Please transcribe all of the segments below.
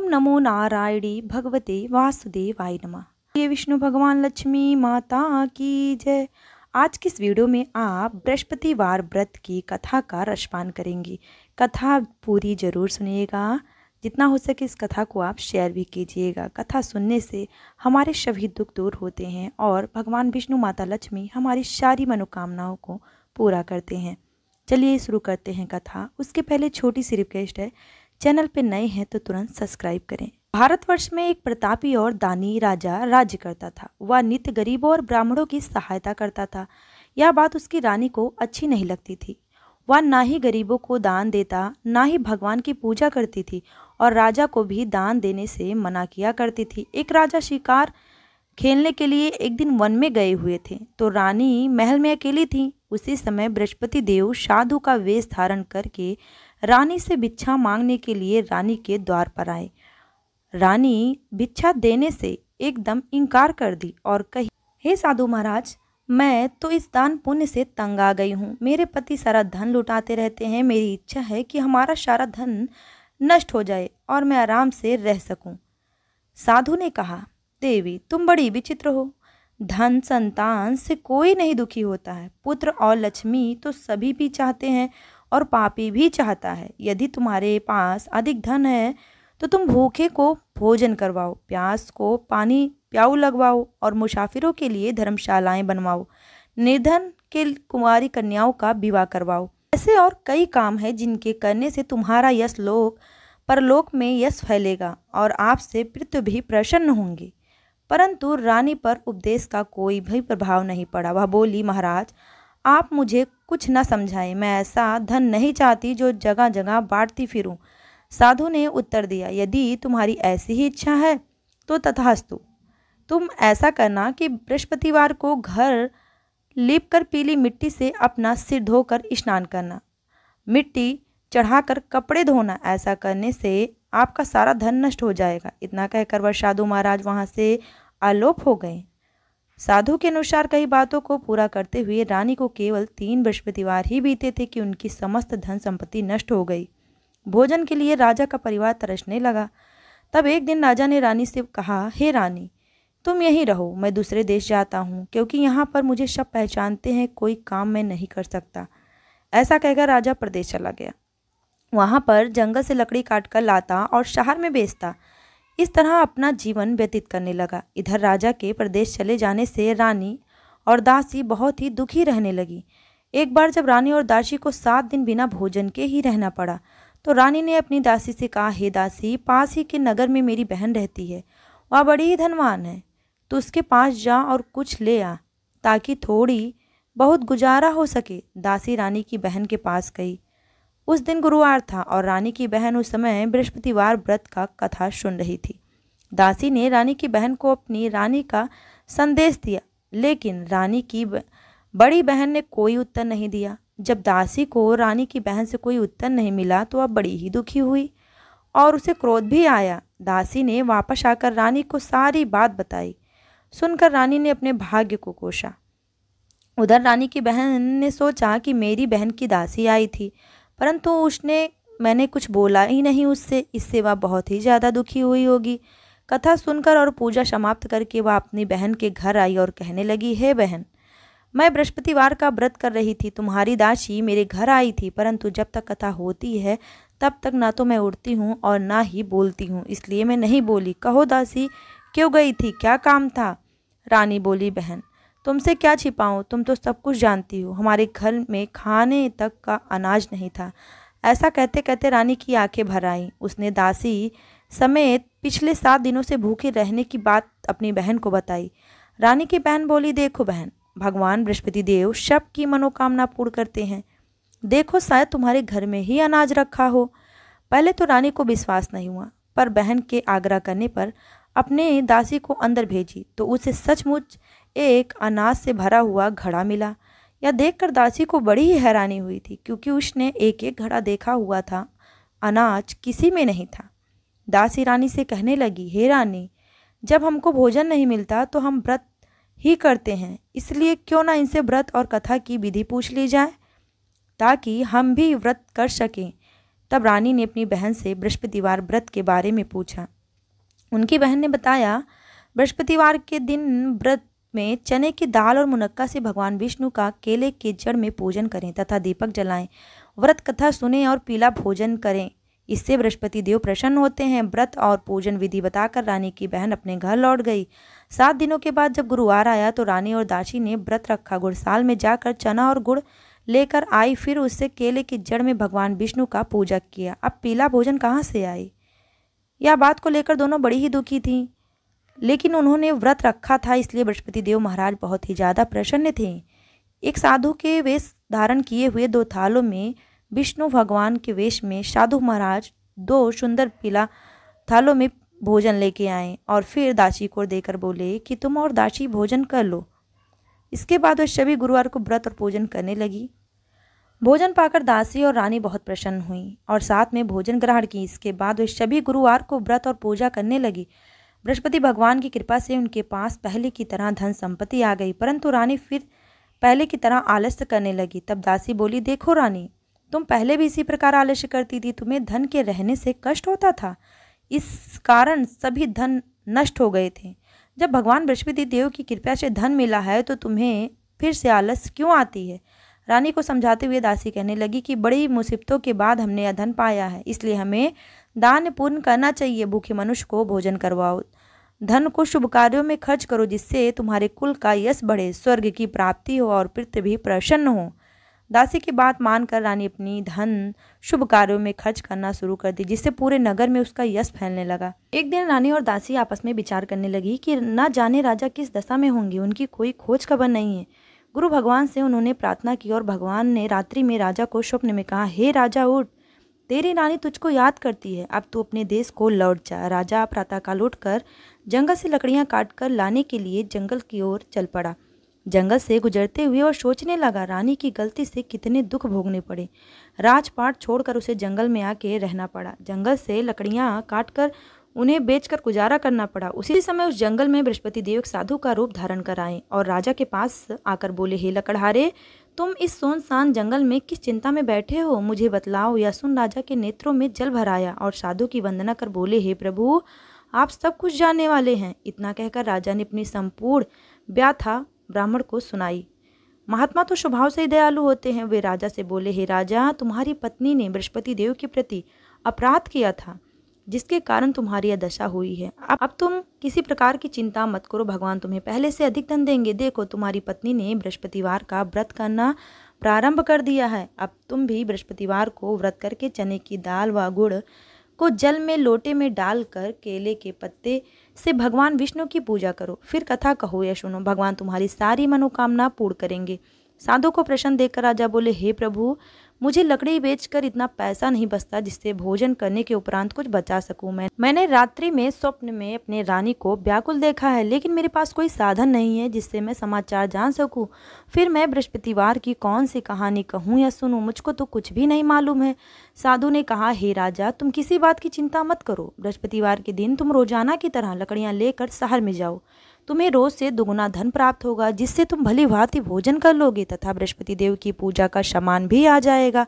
नमो नारायणी भगवते वासुदेवाय नमः। ये विष्णु भगवान लक्ष्मी माता की जय। आज की इस वीडियो में आप बृहस्पतिवार व्रत की कथा का रसपान करेंगी। कथा पूरी जरूर सुनिएगा, जितना हो सके इस कथा को आप शेयर भी कीजिएगा। कथा सुनने से हमारे सभी दुख दूर होते हैं और भगवान विष्णु माता लक्ष्मी हमारी सारी मनोकामनाओं को पूरा करते हैं। चलिए शुरू करते हैं कथा। उसके पहले छोटी सी रिक्वेस्ट है, चैनल पे नए हैं तो तुरंत सब्सक्राइब करें। भारतवर्ष में एक प्रतापी और दानी राजा राज्य करता था। वह नित्य गरीबों और ब्राह्मणों की सहायता करता था। यह बात उसकी रानी को अच्छी नहीं लगती थी। वह ना ही गरीबों को दान देता, ना ही भगवान की पूजा करती थी और राजा को भी दान देने से मना किया करती थी। एक राजा शिकार खेलने के लिए एक दिन वन में गए हुए थे, तो रानी महल में अकेली थी। उसी समय बृहस्पति देव साधु का वेश धारण करके रानी से भिक्षा मांगने के लिए रानी के द्वार पर आए। रानी भिक्षा देने से एकदम इनकार कर दी और कही, हे साधु महाराज, मैं तो इस दान पुण्य से तंग आ गई हूँ। मेरे पति सारा धन लुटाते रहते हैं। मेरी इच्छा है कि हमारा सारा धन नष्ट हो जाए और मैं आराम से रह सकूं। साधु ने कहा, देवी तुम बड़ी विचित्र हो। धन संतान से कोई नहीं दुखी होता है। पुत्र और लक्ष्मी तो सभी भी चाहते हैं और पापी भी चाहता है। यदि तुम्हारे पास अधिक धन है तो तुम भूखे को भोजन करवाओ, प्यास को पानी प्याऊ लगवाओ और मुसाफिरों के लिए धर्मशालाएं बनवाओ, निर्धन के कुंवारी कन्याओं का विवाह करवाओ। ऐसे और कई काम हैं जिनके करने से तुम्हारा यश लोक परलोक में यश फैलेगा और आपसे पितृ भी प्रसन्न होंगे। परंतु रानी पर उपदेश का कोई भी प्रभाव नहीं पड़ा। वह बोली, महाराज आप मुझे कुछ न समझाएं। मैं ऐसा धन नहीं चाहती जो जगह जगह बांटती फिरूं। साधु ने उत्तर दिया, यदि तुम्हारी ऐसी ही इच्छा है तो तथास्तु। तुम ऐसा करना कि बृहस्पतिवार को घर लीपकर पीली मिट्टी से अपना सिर धोकर स्नान करना, मिट्टी चढ़ाकर कपड़े धोना। ऐसा करने से आपका सारा धन नष्ट हो जाएगा। इतना कहकर वह साधु महाराज वहाँ से आलोप हो गए। साधु के अनुसार कई बातों को पूरा करते हुए रानी को केवल 3 बृहस्पतिवार ही बीते थे कि उनकी समस्त धन संपत्ति नष्ट हो गई। भोजन के लिए राजा का परिवार तरसने लगा। तब एक दिन राजा ने रानी से कहा, हे रानी तुम यहीं रहो, मैं दूसरे देश जाता हूँ, क्योंकि यहाँ पर मुझे सब पहचानते हैं, कोई काम मैं नहीं कर सकता। ऐसा कहकर राजा प्रदेश चला गया। वहाँ पर जंगल से लकड़ी काट कर लाता और शहर में बेचता। इस तरह अपना जीवन व्यतीत करने लगा। इधर राजा के प्रदेश चले जाने से रानी और दासी बहुत ही दुखी रहने लगी। एक बार जब रानी और दासी को 7 दिन बिना भोजन के ही रहना पड़ा, तो रानी ने अपनी दासी से कहा, हे दासी, पास ही के नगर में मेरी बहन रहती है, वह बड़ी ही धनवान है, तो उसके पास जा और कुछ ले आ, ताकि थोड़ी बहुत गुजारा हो सके। दासी रानी की बहन के पास गई। उस दिन गुरुवार था और रानी की बहन उस समय बृहस्पतिवार व्रत का कथा सुन रही थी। दासी ने रानी की बहन को अपनी रानी का संदेश दिया, लेकिन रानी की बड़ी बहन ने कोई उत्तर नहीं दिया। जब दासी को रानी की बहन से कोई उत्तर नहीं मिला तो वह बड़ी ही दुखी हुई और उसे क्रोध भी आया। दासी ने वापस आकर रानी को सारी बात बताई। सुनकर रानी ने अपने भाग्य को कोसा। उधर रानी की बहन ने सोचा कि मेरी बहन की दासी आई थी, परंतु मैंने कुछ बोला ही नहीं उससे, इससे वह बहुत ही ज़्यादा दुखी हुई होगी। कथा सुनकर और पूजा समाप्त करके वह अपनी बहन के घर आई और कहने लगी, हे बहन, मैं बृहस्पतिवार का व्रत कर रही थी, तुम्हारी दासी मेरे घर आई थी, परंतु जब तक कथा होती है तब तक ना तो मैं उठती हूँ और ना ही बोलती हूँ, इसलिए मैं नहीं बोली। कहो दासी, क्यों गई थी, क्या काम था? रानी बोली, बहन तुमसे क्या छिपाऊं, तुम तो सब कुछ जानती हो, हमारे घर में खाने तक का अनाज नहीं था। ऐसा कहते कहते रानी की आंखें भर आईं। उसने दासी समेत पिछले 7 दिनों से भूखे रहने की बात अपनी बहन को बताई। रानी की बहन बोली, देखो बहन, भगवान बृहस्पति देव सबकी मनोकामना पूर्ण करते हैं। देखो शायद तुम्हारे घर में ही अनाज रखा हो। पहले तो रानी को विश्वास नहीं हुआ, पर बहन के आग्रह करने पर अपने दासी को अंदर भेजी तो उसे सचमुच एक अनाज से भरा हुआ घड़ा मिला। यह देखकर दासी को बड़ी ही हैरानी हुई थी, क्योंकि उसने एक एक घड़ा देखा हुआ था, अनाज किसी में नहीं था। दासी रानी से कहने लगी, हे रानी, जब हमको भोजन नहीं मिलता तो हम व्रत ही करते हैं, इसलिए क्यों ना इनसे व्रत और कथा की विधि पूछ ली जाए, ताकि हम भी व्रत कर सकें। तब रानी ने अपनी बहन से बृहस्पतिवार व्रत के बारे में पूछा। उनकी बहन ने बताया, बृहस्पतिवार के दिन व्रत में चने की दाल और मुनक्का से भगवान विष्णु का केले के जड़ में पूजन करें तथा दीपक जलाएं। व्रत कथा सुनें और पीला भोजन करें, इससे बृहस्पति देव प्रसन्न होते हैं। व्रत और पूजन विधि बताकर रानी की बहन अपने घर लौट गई। 7 दिनों के बाद जब गुरुवार आया तो रानी और दासी ने व्रत रखा। गुड़साल में जाकर चना और गुड़ लेकर आई, फिर उससे केले की जड़ में भगवान विष्णु का पूजा किया। अब पीला भोजन कहाँ से आए? यह बात को लेकर दोनों बड़ी ही दुखी थीं, लेकिन उन्होंने व्रत रखा था, इसलिए बृहस्पति देव महाराज बहुत ही ज़्यादा प्रसन्न थे। एक साधु के वेश धारण किए हुए 2 थालों में विष्णु भगवान के वेश में साधु महाराज 2 सुंदर पीला थालों में भोजन लेके आए और फिर दासी को देकर बोले कि तुम और दासी भोजन कर लो। इसके बाद वह सभी गुरुवार को व्रत और पूजन करने लगी। भोजन पाकर दासी और रानी बहुत प्रसन्न हुई और साथ में भोजन ग्रहण की। इसके बाद वे सभी गुरुवार को व्रत और पूजा करने लगी। बृहस्पति भगवान की कृपा से उनके पास पहले की तरह धन संपत्ति आ गई, परंतु रानी फिर पहले की तरह आलस्य करने लगी। तब दासी बोली, देखो रानी, तुम पहले भी इसी प्रकार आलस्य करती थी, तुम्हें धन के रहने से कष्ट होता था, इस कारण सभी धन नष्ट हो गए थे। जब भगवान बृहस्पति देव की कृपा से धन मिला है तो तुम्हें फिर से आलस्य क्यों आती है? रानी को समझाते हुए दासी कहने लगी कि बड़ी मुसीबतों के बाद हमने यह धन पाया है, इसलिए हमें दान पुण्य करना चाहिए। भूखे मनुष्य को भोजन करवाओ, धन को शुभ कार्यों में खर्च करो, जिससे तुम्हारे कुल का यश बढ़े, स्वर्ग की प्राप्ति हो और पृथ्वी प्रसन्न हो। दासी की बात मानकर रानी अपनी धन शुभ कार्यों में खर्च करना शुरू कर दी, जिससे पूरे नगर में उसका यश फैलने लगा। एक दिन रानी और दासी आपस में विचार करने लगी कि न जाने राजा किस दशा में होंगे, उनकी कोई खोज खबर नहीं है। गुरु भगवान से उन्होंने प्रार्थना की और भगवान ने रात्रि में राजा को स्वप्न में कहा, हे राजा उठ, तेरी रानी तुझको याद करती है, अब तू अपने देश को लौट जा। राजा प्रातःकाल उठकर जंगल से लकड़ियां काटकर लाने के लिए जंगल की ओर चल पड़ा। जंगल से गुजरते हुए और सोचने लगा, रानी की गलती से कितने दुख भोगने पड़े। राजपाट छोड़कर उसे जंगल में आके रहना पड़ा। जंगल से लकड़ियां काटकर उन्हें बेचकर गुजारा करना पड़ा। उसी समय उस जंगल में बृहस्पति देव एक साधु का रूप धारण कर आए और राजा के पास आकर बोले, हे लकड़हारे, तुम इस सुनसान जंगल में किस चिंता में बैठे हो, मुझे बतलाओ। यह सुन राजा के नेत्रों में जल भर आया और साधु की वंदना कर बोले, हे प्रभु, आप सब कुछ जानने वाले हैं। इतना कहकर राजा ने अपनी संपूर्ण व्याथा ब्राह्मण को सुनाई। महात्मा तो स्वभाव से ही दयालु होते हैं। वे राजा से बोले, हे राजा, तुम्हारी पत्नी ने बृहस्पति देव के प्रति अपराध किया था, जिसके कारण तुम्हारी यह दशा हुई है। अब तुम किसी प्रकार की चिंता मत करो, भगवान तुम्हें पहले से अधिक धन देंगे। देखो, तुम्हारी पत्नी ने बृहस्पतिवार का व्रत करना प्रारंभ कर दिया है। अब तुम भी बृहस्पतिवार को व्रत करके चने की दाल व गुड़ को जल में लोटे में डालकर केले के पत्ते से भगवान विष्णु की पूजा करो, फिर कथा कहो या सुनो, भगवान तुम्हारी सारी मनोकामना पूर्ण करेंगे। साधु को प्रश्न देखकर राजा बोले, हे प्रभु, मुझे लकड़ी बेचकर इतना पैसा नहीं बचता जिससे भोजन करने के उपरांत कुछ बचा सकूं। मैंने रात्रि में स्वप्न में अपने रानी को व्याकुल देखा है, लेकिन मेरे पास कोई साधन नहीं है जिससे मैं समाचार जान सकूं। फिर मैं बृहस्पतिवार की कौन सी कहानी कहूं या सुनूं, मुझको तो कुछ भी नहीं मालूम है। साधु ने कहा, हे राजा, तुम किसी बात की चिंता मत करो। बृहस्पतिवार के दिन तुम रोजाना की तरह लकड़ियां लेकर शहर में जाओ। तुम्हें रोज से दुगुना धन प्राप्त होगा, जिससे तुम भली भांति भोजन कर लोगे तथा बृहस्पति देव की पूजा का सामान भी आ जाएगा।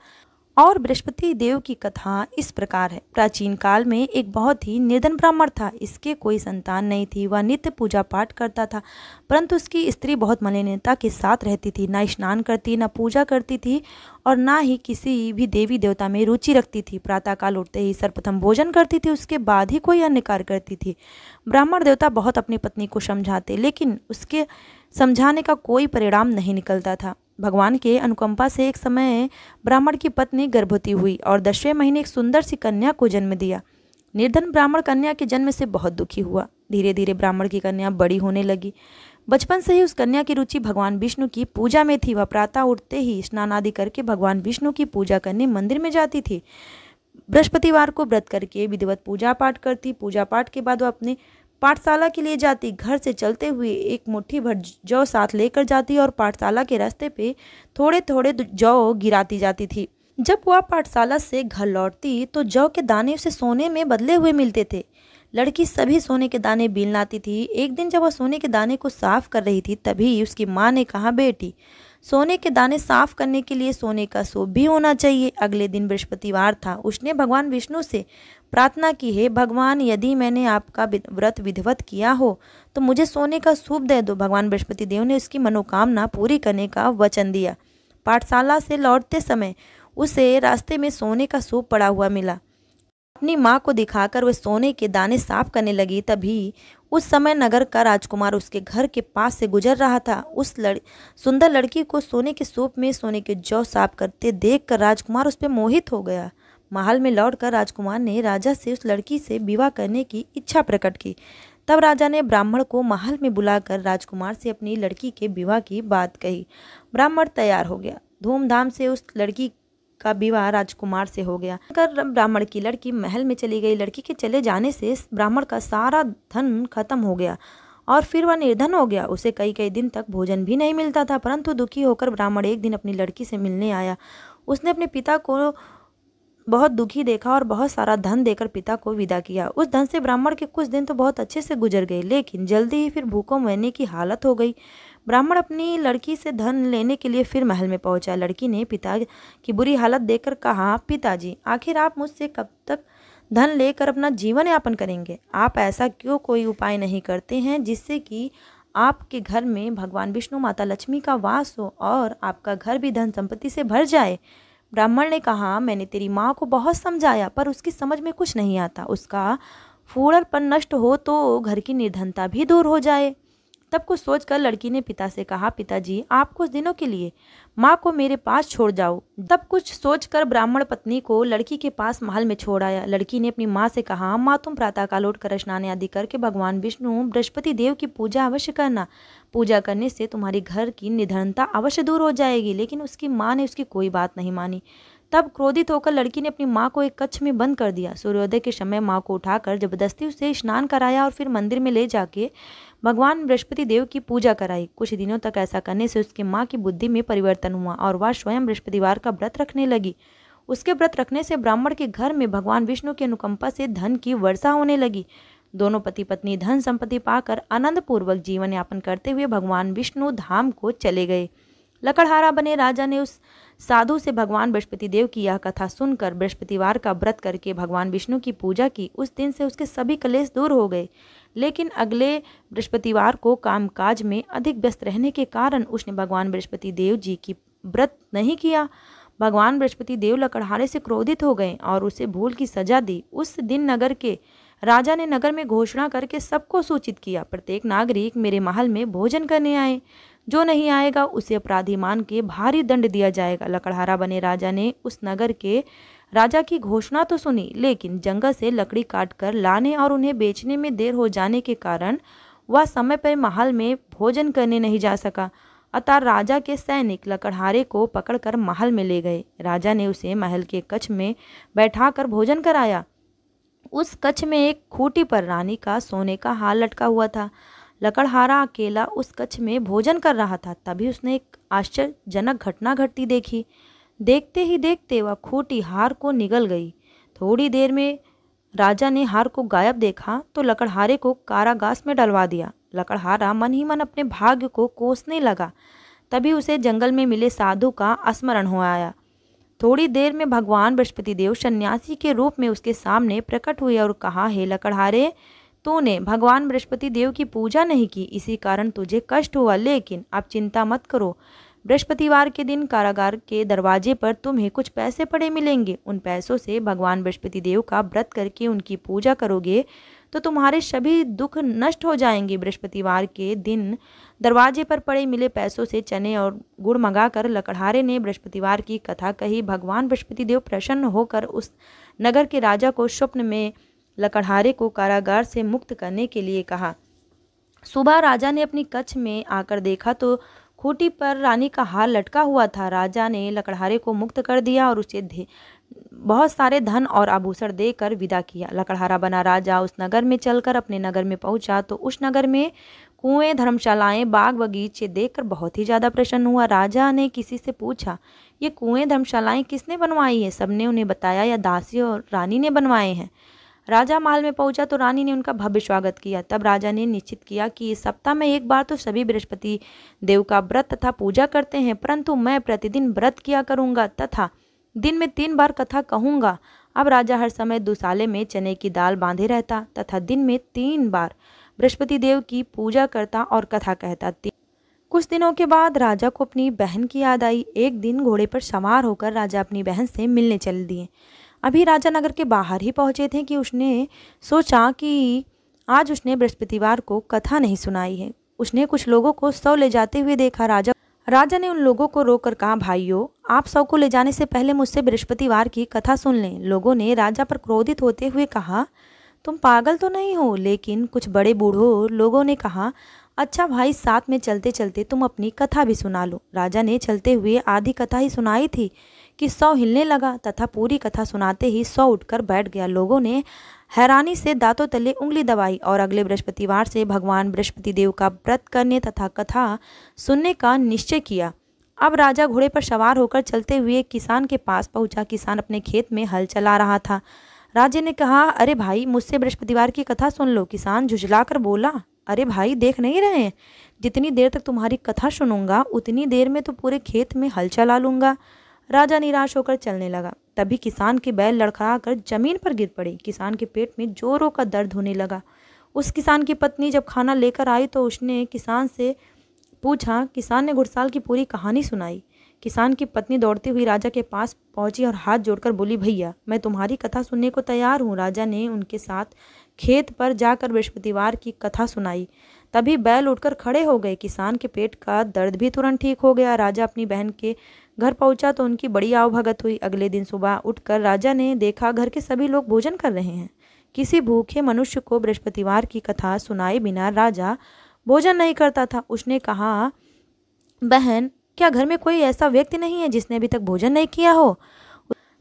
और बृहस्पति देव की कथा इस प्रकार है। प्राचीन काल में एक बहुत ही निर्धन ब्राह्मण था। इसके कोई संतान नहीं थी। वह नित्य पूजा पाठ करता था, परंतु उसकी स्त्री बहुत मलिनता के साथ रहती थी। न स्नान करती, न पूजा करती थी और न ही किसी भी देवी देवता में रुचि रखती थी। प्रातःकाल उठते ही सर्वप्रथम भोजन करती थी, उसके बाद ही कोई अन्य कार्य करती थी। ब्राह्मण देवता बहुत अपनी पत्नी को समझाते, लेकिन उसके समझाने का कोई परिणाम नहीं निकलता था। भगवान के अनुकंपा से एक समय ब्राह्मण की पत्नी गर्भवती हुई और 10वें महीने एक सुंदर सी कन्या को जन्म दिया। निर्धन ब्राह्मण कन्या के जन्म से बहुत दुखी हुआ। धीरे धीरे ब्राह्मण की कन्या बड़ी होने लगी। बचपन से ही उस कन्या की रुचि भगवान विष्णु की पूजा में थी। वह प्रातः उठते ही स्नान आदि करके भगवान विष्णु की पूजा करने मंदिर में जाती थी। बृहस्पतिवार को व्रत करके विधिवत पूजा पाठ करती। पूजा पाठ के बाद वह अपने पाठशाला के लिए जाती। घर से चलते हुए एक मुट्ठी भर जौ साथ लेकर जाती और पाठशाला के रास्ते पे थोड़े थोड़े जौ गिराती जाती थी। जब वह पाठशाला से घर लौटती तो जौ के दाने उसे सोने में बदले हुए मिलते थे। लड़की सभी सोने के दाने बीन लाती थी। एक दिन जब वह सोने के दाने को साफ कर रही थी, तभी उसकी माँ ने कहा, बेटी, सोने के दाने साफ करने के लिए सोने का सूप भी होना चाहिए। अगले दिन बृहस्पतिवार था। उसने भगवान विष्णु से प्रार्थना की, हे भगवान, यदि मैंने आपका व्रत विधिवत किया हो तो मुझे सोने का सूप दे दो। भगवान बृहस्पति देव ने उसकी मनोकामना पूरी करने का वचन दिया। पाठशाला से लौटते समय उसे रास्ते में सोने का सूप पड़ा हुआ मिला। अपनी माँ को दिखाकर वह सोने के दाने साफ करने लगी। तभी उस समय नगर का राजकुमार उसके घर के पास से गुजर रहा था। उस सुंदर लड़की को सोने के सूप में सोने के जौ साफ करते देखकर राजकुमार उस पर मोहित हो गया। महल में लौटकर राजकुमार ने राजा से उस लड़की से विवाह करने की इच्छा प्रकट की। तब राजा ने ब्राह्मण को महल में बुलाकर राजकुमार से अपनी लड़की के विवाह की बात कही। ब्राह्मण तैयार हो गया। धूमधाम से उस लड़की का विवाह राजकुमार से हो गया। ब्राह्मण की लड़की महल में चली गई। लड़की के चले जाने से ब्राह्मण का सारा धन खत्म हो गया और फिर वह निर्धन हो गया। उसे कई कई दिन तक भोजन भी नहीं मिलता था। परंतु दुखी होकर ब्राह्मण एक दिन अपनी लड़की से मिलने आया। उसने अपने पिता को बहुत दुखी देखा और बहुत सारा धन देकर पिता को विदा किया। उस धन से ब्राह्मण के कुछ दिन तो बहुत अच्छे से गुजर गए, लेकिन जल्दी ही फिर भूखों मरने की हालत हो गई। ब्राह्मण अपनी लड़की से धन लेने के लिए फिर महल में पहुंचा। लड़की ने पिता की बुरी हालत देखकर कहा, पिताजी, आखिर आप मुझसे कब तक धन लेकर अपना जीवन यापन करेंगे? आप ऐसा क्यों कोई उपाय नहीं करते हैं जिससे कि आपके घर में भगवान विष्णु, माता लक्ष्मी का वास हो और आपका घर भी धन संपत्ति से भर जाए? ब्राह्मण ने कहा, मैंने तेरी माँ को बहुत समझाया पर उसकी समझ में कुछ नहीं आता। उसका फूहड़पन नष्ट हो तो घर की निर्धनता भी दूर हो जाए। तब कुछ सोचकर लड़की ने पिता से कहा, पिताजी, आप कुछ दिनों के लिए माँ को मेरे पास छोड़ जाओ। तब कुछ सोचकर ब्राह्मण पत्नी को लड़की के पास महल में छोड़ आया। लड़की ने अपनी माँ से कहा, माँ, तुम प्रातःकाल उठकर स्नान आदि करके भगवान विष्णु बृहस्पति देव की पूजा अवश्य करना। पूजा करने से तुम्हारी घर की निर्धनता अवश्य दूर हो जाएगी। लेकिन उसकी माँ ने उसकी कोई बात नहीं मानी। तब क्रोधित होकर लड़की ने अपनी माँ को एक कक्ष में बंद कर दिया। सूर्योदय के समय माँ को उठाकर जबरदस्ती उसे स्नान कराया और फिर मंदिर में ले जाके भगवान बृहस्पति देव की पूजा कराई। कुछ दिनों तक ऐसा करने से उसकी माँ की बुद्धि में परिवर्तन हुआ और वह स्वयं बृहस्पतिवार का व्रत रखने लगी। उसके व्रत रखने से ब्राह्मण के घर में भगवान विष्णु की अनुकंपा से धन की वर्षा होने लगी। दोनों पति पत्नी धन संपत्ति पाकर आनंद पूर्वक जीवन यापन करते हुए भगवान विष्णु धाम को चले गए। लकड़हारा बने राजा ने उस साधु से भगवान बृहस्पति देव की यह कथा सुनकर बृहस्पतिवार का व्रत करके भगवान विष्णु की पूजा की। उस दिन से उसके सभी क्लेश दूर हो गए। लेकिन अगले बृहस्पतिवार को कामकाज में अधिक व्यस्त रहने के कारण उसने भगवान बृहस्पति देव जी की व्रत नहीं किया। भगवान बृहस्पति देव लकड़हारे से क्रोधित हो गए और उसे भूल की सजा दी। उस दिन नगर के राजा ने नगर में घोषणा करके सबको सूचित किया, प्रत्येक नागरिक मेरे महल में भोजन करने आए। जो नहीं आएगा उसे अपराधी मान के भारी दंड दिया जाएगा। लकड़हारा बने राजा ने उस नगर के राजा की घोषणा तो सुनी, लेकिन जंगल से लकड़ी काटकर लाने और उन्हें बेचने में देर हो जाने के कारण वह समय पर महल में भोजन करने नहीं जा सका। अतः राजा के सैनिक लकड़हारे को पकड़कर महल में ले गए। राजा ने उसे महल के कक्ष में बैठाकर भोजन कराया। उस कक्ष में एक खूंटी पर रानी का सोने का हार लटका हुआ था। लकड़हारा अकेला उस कक्ष में भोजन कर रहा था। तभी उसने एक आश्चर्यजनक घटना घटती देखी। देखते ही देखते वह खूंटी हार को निगल गई। थोड़ी देर में राजा ने हार को गायब देखा तो लकड़हारे को कारागार में डलवा दिया। लकड़हारा मन ही मन अपने भाग्य को कोसने लगा। तभी उसे जंगल में मिले साधु का स्मरण हो आया। थोड़ी देर में भगवान बृहस्पति देव सन्यासी के रूप में उसके सामने प्रकट हुए और कहा, हे लकड़हारे, तूने भगवान बृहस्पति देव की पूजा नहीं की, इसी कारण तुझे कष्ट हुआ। लेकिन अब चिंता मत करो, बृहस्पतिवार के दिन कारागार के दरवाजे पर तुम्हें कुछ पैसे पड़े मिलेंगे। उन पैसों से भगवान बृहस्पति देव का व्रत करके उनकी पूजा करोगे तो तुम्हारे सभी दुख नष्ट हो जाएंगे। बृहस्पतिवार के दिन दरवाजे पर पड़े मिले पैसों से चने और गुड़ मंगाकर लकड़हारे ने बृहस्पतिवार की कथा कही। भगवान बृहस्पति देव प्रसन्न होकर उस नगर के राजा को स्वप्न में लकड़हारे को कारागार से मुक्त करने के लिए कहा। सुबह राजा ने अपनी कक्ष में आकर देखा तो खूंटी पर रानी का हार लटका हुआ था। राजा ने लकड़हारे को मुक्त कर दिया और उसे बहुत सारे धन और आभूषण देकर विदा किया। लकड़हारा बना राजा उस नगर में चलकर अपने नगर में पहुंचा तो उस नगर में कुएं, धर्मशालाएं, बाग बगीचे देखकर बहुत ही ज़्यादा प्रसन्न हुआ। राजा ने किसी से पूछा, ये कुएं, धर्मशालाएं किसने बनवाई है? सबने उन्हें बताया, यह दासी और रानी ने बनवाए हैं। राजा महल में पहुंचा तो रानी ने उनका भव्य स्वागत किया। तब राजा ने निश्चित किया कि इस सप्ताह में एक बार तो सभी बृहस्पति देव का व्रत तथा पूजा करते हैं, परंतु मैं प्रतिदिन व्रत किया करूंगा तथा दिन में 3 बार कथा कहूंगा। अब राजा हर समय दुसाले में चने की दाल बांधे रहता तथा दिन में 3 बार बृहस्पति देव की पूजा करता और कथा कहता। कुछ दिनों के बाद राजा को अपनी बहन की याद आई। एक दिन घोड़े पर सवार होकर राजा अपनी बहन से मिलने चल दिए। अभी राजा नगर के बाहर ही पहुंचे थे कि उसने सोचा कि आज उसने बृहस्पतिवार को कथा नहीं सुनाई है। उसने कुछ लोगों को शव ले जाते हुए देखा। राजा ने उन लोगों को रोककर कहा, भाइयों, आप शव को ले जाने से पहले मुझसे बृहस्पतिवार की कथा सुन लें। लोगों ने राजा पर क्रोधित होते हुए कहा, तुम पागल तो नहीं हो? लेकिन कुछ बड़े बूढ़ों लोगों ने कहा, अच्छा भाई, साथ में चलते चलते तुम अपनी कथा भी सुना लो। राजा ने चलते हुए आधी कथा ही सुनाई थी कि शव हिलने लगा तथा पूरी कथा सुनाते ही शव उठकर बैठ गया। लोगों ने हैरानी से दांतों तले उंगली दबाई और अगले बृहस्पतिवार से भगवान बृहस्पति देव का व्रत करने तथा कथा सुनने का निश्चय किया। अब राजा घोड़े पर सवार होकर चलते हुए एक किसान के पास पहुंचा। किसान अपने खेत में हल चला रहा था। राजा ने कहा, अरे भाई, मुझसे बृहस्पतिवार की कथा सुन लो। किसान झुंझलाकर बोला, अरे भाई, देख नहीं रहे हैं, जितनी देर तक तुम्हारी कथा सुनूंगा उतनी देर में तो पूरे खेत में हल चला लूंगा। राजा निराश होकर चलने लगा। तभी किसान के बैल लड़खड़ाकर जमीन पर गिर पड़ी। किसान के पेट में जोरों का दर्द होने लगा। उस किसान की पत्नी जब खाना लेकर आई तो उसने किसान से पूछा। किसान ने घुड़साल की पूरी कहानी सुनाई। किसान की पत्नी दौड़ती हुई राजा के पास पहुंची और हाथ जोड़कर बोली, भैया, मैं तुम्हारी कथा सुनने को तैयार हूँ। राजा ने उनके साथ खेत पर जाकर बृहस्पतिवार की कथा सुनाई। तभी बैल उठकर खड़े हो गए। किसान के पेट का दर्द भी तुरंत ठीक हो गया। राजा अपनी बहन के घर पहुंचा तो उनकी बड़ी आवभगत हुई। अगले दिन सुबह उठकर राजा ने देखा घर के सभी लोग भोजन कर रहे हैं। किसी भूखे मनुष्य को बृहस्पतिवार की कथा सुनाए बिना राजा भोजन नहीं करता था। उसने कहा, बहन, क्या घर में कोई ऐसा व्यक्ति नहीं है जिसने अभी तक भोजन नहीं किया हो?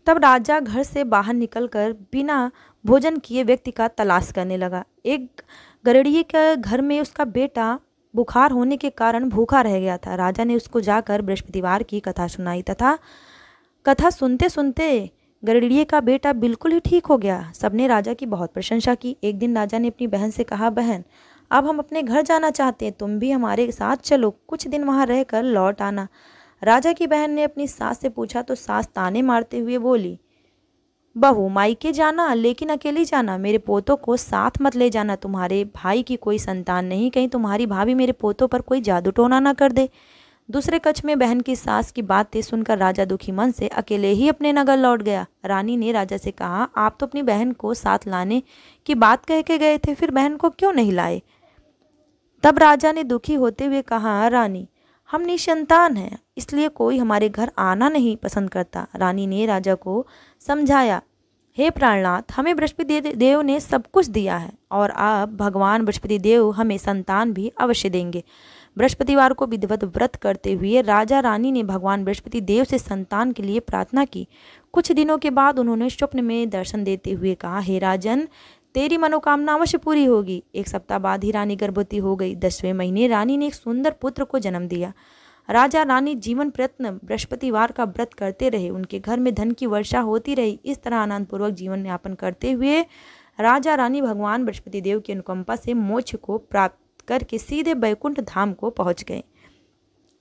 तब राजा घर से बाहर निकलकर बिना भोजन किए व्यक्ति का तलाश करने लगा। एक गरुड़िए के घर में उसका बेटा बुखार होने के कारण भूखा रह गया था। राजा ने उसको जाकर बृहस्पतिवार की कथा सुनाई तथा कथा सुनते सुनते गरुड़िए का बेटा बिल्कुल ही ठीक हो गया। सबने राजा की बहुत प्रशंसा की। एक दिन राजा ने अपनी बहन से कहा, बहन, अब हम अपने घर जाना चाहते हैं, तुम भी हमारे साथ चलो, कुछ दिन वहाँ रहकर लौट आना। राजा की बहन ने अपनी सास से पूछा तो सास ताने मारते हुए बोली, बहू, मायके जाना लेकिन अकेली जाना, मेरे पोतों को साथ मत ले जाना। तुम्हारे भाई की कोई संतान नहीं, कहीं तुम्हारी भाभी मेरे पोतों पर कोई जादू टोना ना कर दे। दूसरे कक्ष में बहन की सास की बातें सुनकर राजा दुखी मन से अकेले ही अपने नगर लौट गया। रानी ने राजा से कहा, आप तो अपनी बहन को साथ लाने की बात कह के गए थे, फिर बहन को क्यों नहीं लाए? तब राजा ने दुखी होते हुए कहा, रानी, हम निसंतान हैं, इसलिए कोई हमारे घर आना नहीं पसंद करता। रानी ने राजा को समझाया, हे प्राणनाथ, हमें बृहस्पति देव ने सब कुछ दिया है और अब भगवान बृहस्पति देव हमें संतान भी अवश्य देंगे। बृहस्पतिवार को विधिवत व्रत करते हुए राजा रानी ने भगवान बृहस्पति देव से संतान के लिए प्रार्थना की। कुछ दिनों के बाद उन्होंने स्वप्न में दर्शन देते हुए कहा, हे राजन, तेरी मनोकामना अवश्य पूरी होगी। 1 सप्ताह बाद ही रानी गर्भवती हो गई। 10वें महीने रानी ने एक सुंदर पुत्र को जन्म दिया। राजा रानी जीवन प्रयत्न बृहस्पतिवार का व्रत करते रहे। उनके घर में धन की वर्षा होती रही। इस तरह आनंदपूर्वक जीवन यापन करते हुए राजा रानी भगवान बृहस्पति देव की अनुकंपा से मोक्ष को प्राप्त करके सीधे बैकुंठ धाम को पहुंच गए।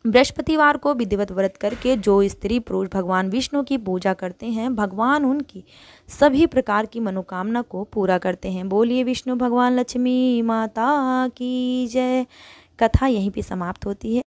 बृहस्पतिवार को विधिवत व्रत करके जो स्त्री पुरुष भगवान विष्णु की पूजा करते हैं, भगवान उनकी सभी प्रकार की मनोकामना को पूरा करते हैं। बोलिए विष्णु भगवान लक्ष्मी माता की जय। कथा यहीं पे समाप्त होती है।